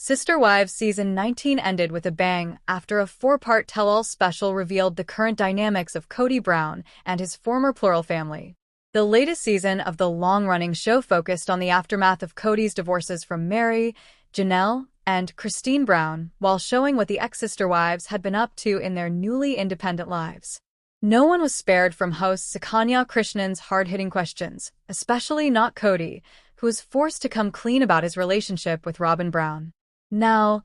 Sister Wives Season 19 ended with a bang after a four-part tell-all special revealed the current dynamics of Kody Brown and his former plural family. The latest season of the long-running show focused on the aftermath of Kody's divorces from Meri, Janelle, and Christine Brown, while showing what the ex-sister wives had been up to in their newly independent lives. No one was spared from host Sukanya Krishnan's hard-hitting questions, especially not Kody, who was forced to come clean about his relationship with Robin Brown. Now,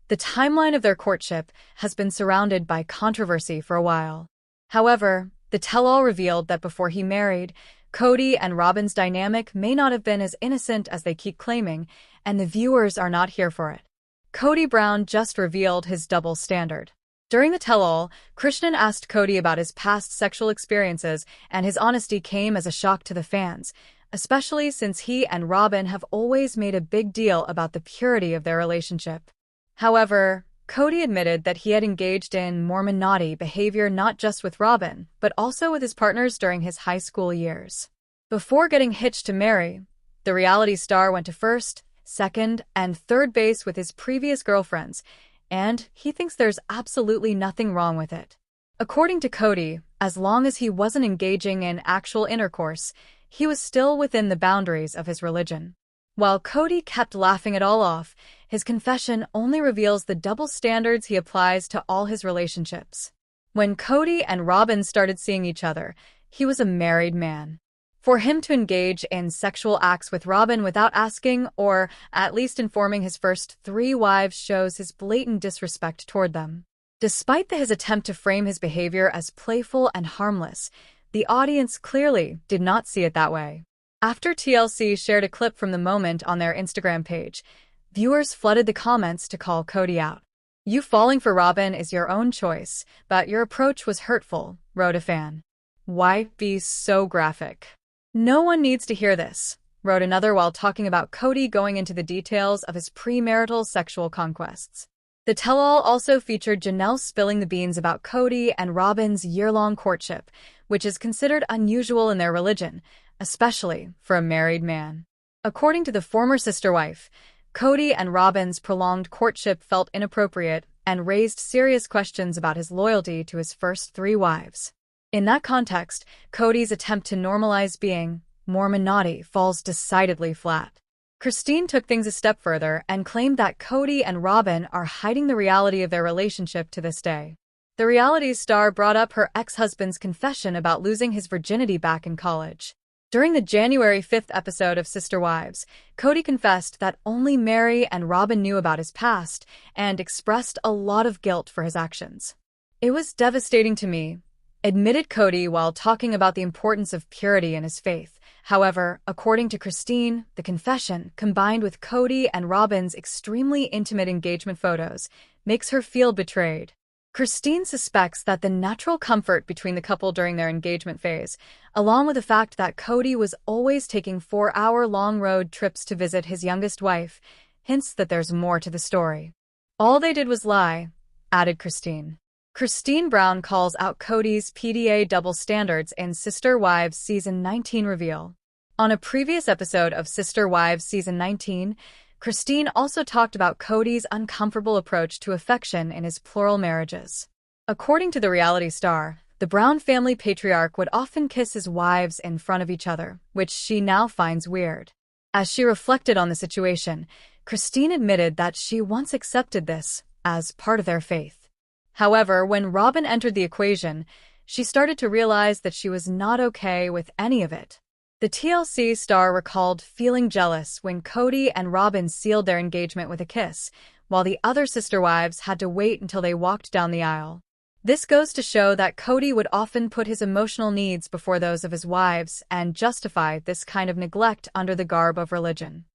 the timeline of their courtship has been surrounded by controversy for a while. However, the tell-all revealed that before he married, Kody and Robin's dynamic may not have been as innocent as they keep claiming, and the viewers are not here for it. Kody Brown just revealed his double standard. During the tell-all, Krishnan asked Kody about his past sexual experiences, and his honesty came as a shock to the fans, especially since he and Robin have always made a big deal about the purity of their relationship. However, Kody admitted that he had engaged in Mormon naughty behavior not just with Robin, but also with his partners during his high school years. Before getting hitched to Meri, the reality star went to first, second, and third base with his previous girlfriends, and he thinks there's absolutely nothing wrong with it. According to Kody, as long as he wasn't engaging in actual intercourse, he was still within the boundaries of his religion. While Kody kept laughing it all off, his confession only reveals the double standards he applies to all his relationships. When Kody and Robin started seeing each other, he was a married man. For him to engage in sexual acts with Robin without asking or at least informing his first 3 wives shows his blatant disrespect toward them. Despite his attempt to frame his behavior as playful and harmless, the audience clearly did not see it that way. After TLC shared a clip from the moment on their Instagram page, viewers flooded the comments to call Kody out. "You falling for Robin is your own choice, but your approach was hurtful," wrote a fan. "Why be so graphic? No one needs to hear this," wrote another while talking about Kody going into the details of his premarital sexual conquests. The tell-all also featured Janelle spilling the beans about Kody and Robin's year-long courtship, which is considered unusual in their religion, especially for a married man. According to the former sister wife, Kody and Robin's prolonged courtship felt inappropriate and raised serious questions about his loyalty to his first 3 wives. In that context, Kody's attempt to normalize being Mormon naughty falls decidedly flat. Christine took things a step further and claimed that Kody and Robin are hiding the reality of their relationship to this day. The reality star brought up her ex-husband's confession about losing his virginity back in college. During the January 5th episode of Sister Wives, Kody confessed that only Meri and Robin knew about his past and expressed a lot of guilt for his actions. "It was devastating to me," admitted Kody while talking about the importance of purity in his faith. However, according to Christine, the confession, combined with Kody and Robin's extremely intimate engagement photos, makes her feel betrayed. Christine suspects that the natural comfort between the couple during their engagement phase, along with the fact that Kody was always taking 4-hour-long road trips to visit his youngest wife, hints that there's more to the story. "All they did was lie," added Christine. Christine Brown calls out Kody's PDA double standards in Sister Wives Season 19 reveal. On a previous episode of Sister Wives Season 19, Christine also talked about Kody's uncomfortable approach to affection in his plural marriages. According to the reality star, the Brown family patriarch would often kiss his wives in front of each other, which she now finds weird. As she reflected on the situation, Christine admitted that she once accepted this as part of their faith. However, when Robin entered the equation, she started to realize that she was not okay with any of it. The TLC star recalled feeling jealous when Kody and Robin sealed their engagement with a kiss, while the other sister wives had to wait until they walked down the aisle. This goes to show that Kody would often put his emotional needs before those of his wives and justify this kind of neglect under the garb of religion.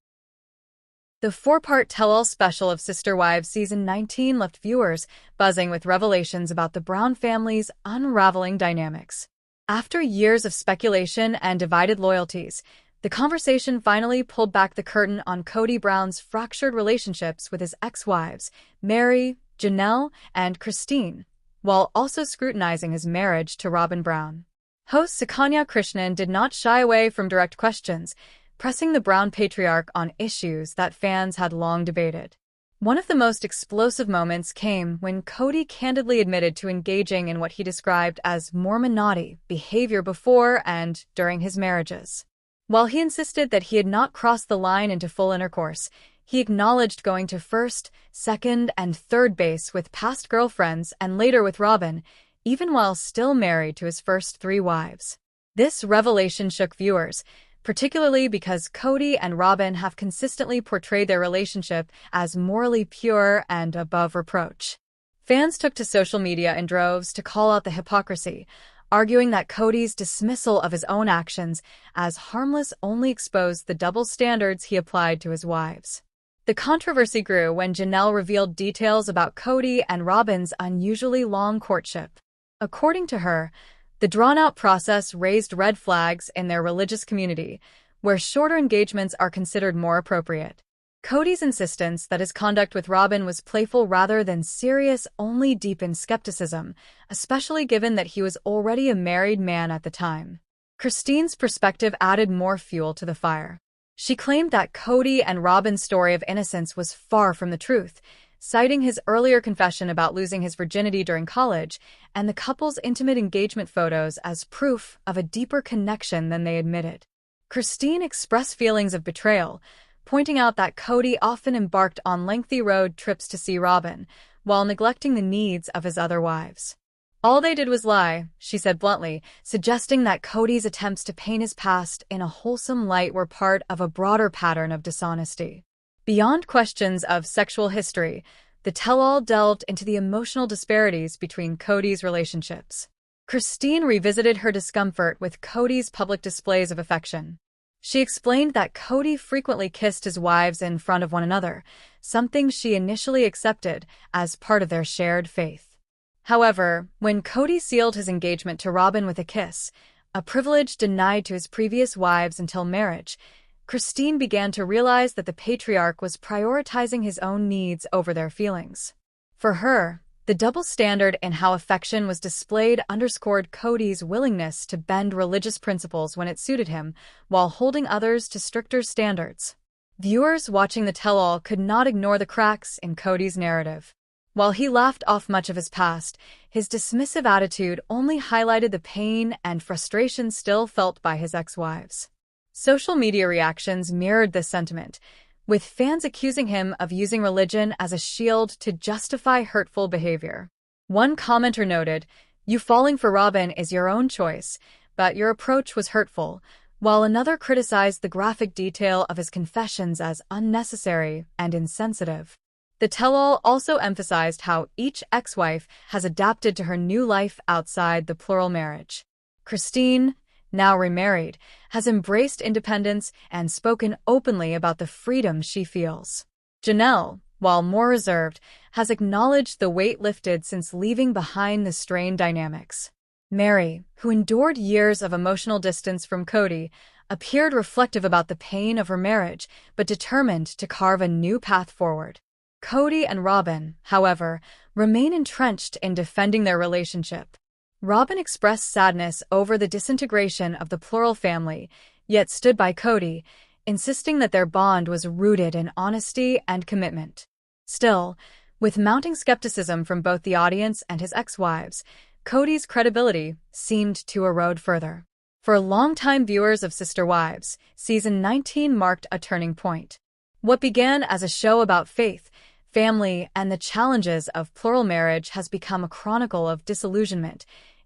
The 4-part tell-all special of Sister Wives Season 19 left viewers buzzing with revelations about the Brown family's unraveling dynamics. After years of speculation and divided loyalties, the conversation finally pulled back the curtain on Kody Brown's fractured relationships with his ex-wives, Meri, Janelle, and Christine, while also scrutinizing his marriage to Robin Brown. Host Sukanya Krishnan did not shy away from direct questions, pressing the Brown patriarch on issues that fans had long debated. One of the most explosive moments came when Kody candidly admitted to engaging in what he described as Mormon naughty behavior before and during his marriages. While he insisted that he had not crossed the line into full intercourse, he acknowledged going to first, second, and third base with past girlfriends and later with Robyn, even while still married to his first 3 wives. This revelation shook viewers, particularly because Kody and Robyn have consistently portrayed their relationship as morally pure and above reproach. Fans took to social media in droves to call out the hypocrisy, arguing that Kody's dismissal of his own actions as harmless only exposed the double standards he applied to his wives. The controversy grew when Janelle revealed details about Kody and Robyn's unusually long courtship. According to her, the drawn-out process raised red flags in their religious community, where shorter engagements are considered more appropriate. Kody's insistence that his conduct with Robyn was playful rather than serious only deepened skepticism, especially given that he was already a married man at the time. Christine's perspective added more fuel to the fire. She claimed that Kody and Robyn's story of innocence was far from the truth, citing his earlier confession about losing his virginity during college and the couple's intimate engagement photos as proof of a deeper connection than they admitted. Christine expressed feelings of betrayal, pointing out that Kody often embarked on lengthy road trips to see Robyn, while neglecting the needs of his other wives. "All they did was lie," she said bluntly, suggesting that Kody's attempts to paint his past in a wholesome light were part of a broader pattern of dishonesty. Beyond questions of sexual history, the tell-all delved into the emotional disparities between Kody's relationships. Christine revisited her discomfort with Kody's public displays of affection. She explained that Kody frequently kissed his wives in front of one another, something she initially accepted as part of their shared faith. However, when Kody sealed his engagement to Robyn with a kiss, a privilege denied to his previous wives until marriage, Christine began to realize that the patriarch was prioritizing his own needs over their feelings. For her, the double standard in how affection was displayed underscored Kody's willingness to bend religious principles when it suited him, while holding others to stricter standards. Viewers watching the tell-all could not ignore the cracks in Kody's narrative. While he laughed off much of his past, his dismissive attitude only highlighted the pain and frustration still felt by his ex-wives. Social media reactions mirrored this sentiment, with fans accusing him of using religion as a shield to justify hurtful behavior. One commenter noted, "You falling for Robyn is your own choice, but your approach was hurtful," while another criticized the graphic detail of his confessions as unnecessary and insensitive. The tell-all also emphasized how each ex-wife has adapted to her new life outside the plural marriage. Christine, now remarried, has embraced independence and spoken openly about the freedom she feels. Janelle, while more reserved, has acknowledged the weight lifted since leaving behind the strained dynamics. Mary, who endured years of emotional distance from Kody, appeared reflective about the pain of her marriage, but determined to carve a new path forward. Kody and Robyn, however, remain entrenched in defending their relationship. Robyn expressed sadness over the disintegration of the plural family, yet stood by Kody, insisting that their bond was rooted in honesty and commitment. Still, with mounting skepticism from both the audience and his ex-wives, Kody's credibility seemed to erode further. For longtime viewers of Sister Wives, Season 19 marked a turning point. What began as a show about faith, family, and the challenges of plural marriage has become a chronicle of disillusionment,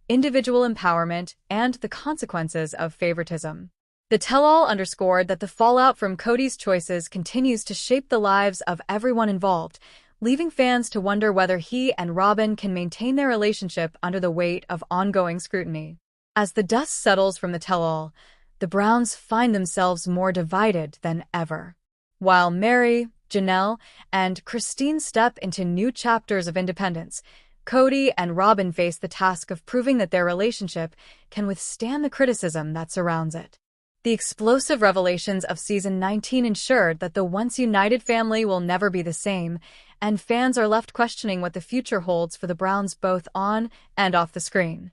individual empowerment, and the consequences of favoritism. The tell-all underscored that the fallout from Kody's choices continues to shape the lives of everyone involved, leaving fans to wonder whether he and Robyn can maintain their relationship under the weight of ongoing scrutiny. As the dust settles from the tell-all, the Browns find themselves more divided than ever. While Mary, Janelle, and Christine step into new chapters of independence, Kody and Robyn face the task of proving that their relationship can withstand the criticism that surrounds it. The explosive revelations of Season 19 ensured that the once-united family will never be the same, and fans are left questioning what the future holds for the Browns both on and off the screen.